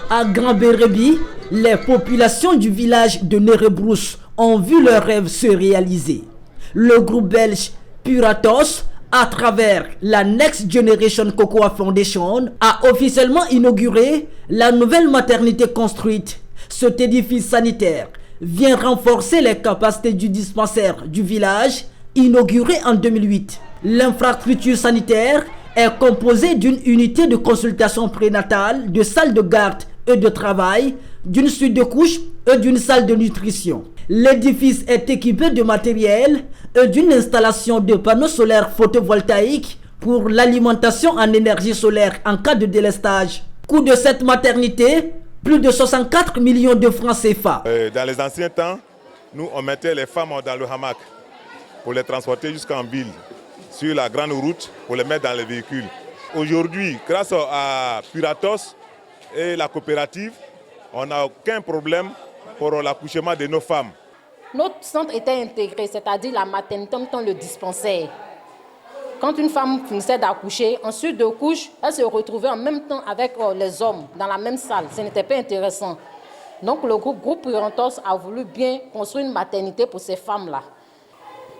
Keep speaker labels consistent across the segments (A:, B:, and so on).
A: À Grand Bérébi, les populations du village de Nerebrousse ont vu leurs rêves se réaliser. Le groupe belge Puratos, à travers la Next Generation Cocoa Foundation, a officiellement inauguré la nouvelle maternité construite. Cet édifice sanitaire vient renforcer les capacités du dispensaire du village, inauguré en 2008. L'infrastructure sanitaire est composée d'une unité de consultation prénatale, de salles de garde et de travail, d'une suite de couches et d'une salle de nutrition. L'édifice est équipé de matériel et d'une installation de panneaux solaires photovoltaïques pour l'alimentation en énergie solaire en cas de délestage. Coût de cette maternité, plus de 64 millions de francs CFA.
B: Dans les anciens temps, nous on mettait les femmes dans le hamac pour les transporter jusqu'en ville, sur la grande route, pour les mettre dans les véhicules. Aujourd'hui, grâce à Puratos et la coopérative, on n'a aucun problème pour l'accouchement de nos femmes.
C: Notre centre était intégré, c'est-à-dire la maternité en même temps le dispensaire. Quand une femme finissait d'accoucher, ensuite de couche, elle se retrouvait en même temps avec les hommes dans la même salle. Ce n'était pas intéressant. Donc le groupe Puratos a voulu bien construire une maternité pour ces femmes-là.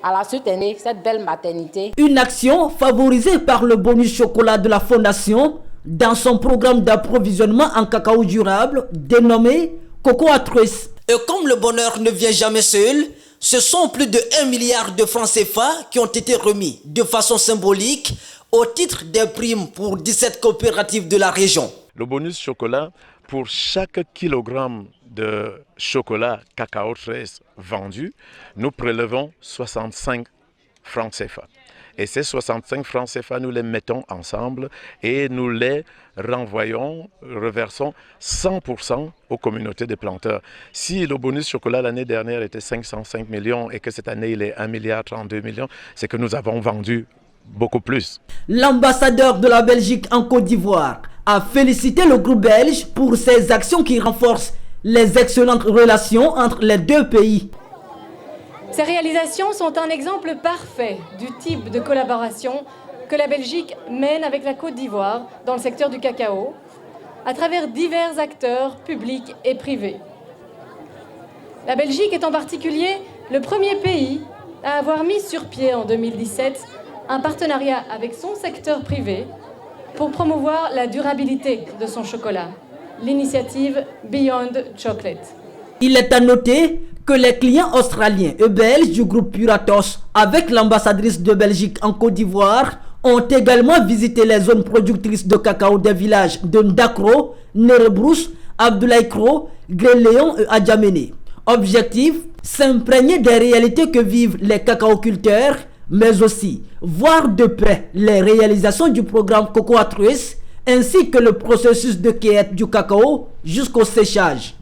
C: À la suite est née cette belle maternité.
A: Une action favorisée par le bonus chocolat de la Fondation dans son programme d'approvisionnement en cacao durable dénommé Cocoa Trace. Et comme le bonheur ne vient jamais seul, ce sont plus de 1 milliard de francs CFA qui ont été remis de façon symbolique au titre des primes pour 17 coopératives de la région.
D: Le bonus chocolat, pour chaque kilogramme de chocolat cacao Trace vendu, nous prélevons 65 francs CFA. Et ces 65 francs CFA, nous les mettons ensemble et nous les reversons 100% aux communautés des planteurs. Si le bonus chocolat l'année dernière était 505 millions et que cette année il est 1,32 milliard, c'est que nous avons vendu beaucoup plus.
A: L'ambassadeur de la Belgique en Côte d'Ivoire a félicité le groupe belge pour ses actions qui renforcent les excellentes relations entre les deux pays.
E: Ces réalisations sont un exemple parfait du type de collaboration que la Belgique mène avec la Côte d'Ivoire dans le secteur du cacao, à travers divers acteurs publics et privés. La Belgique est en particulier le premier pays à avoir mis sur pied en 2017 un partenariat avec son secteur privé pour promouvoir la durabilité de son chocolat, l'initiative Beyond Chocolate.
A: Il est à noter que les clients australiens et belges du groupe Puratos avec l'ambassadrice de Belgique en Côte d'Ivoire ont également visité les zones productrices de cacao des villages de Ndakro, Nerebrousse, Abdoulaye Kro, Gré-Léon et Adjamene. Objectif, s'imprégner des réalités que vivent les cacaoculteurs, mais aussi voir de près les réalisations du programme Cocoa Trace ainsi que le processus de cueillette du cacao jusqu'au séchage.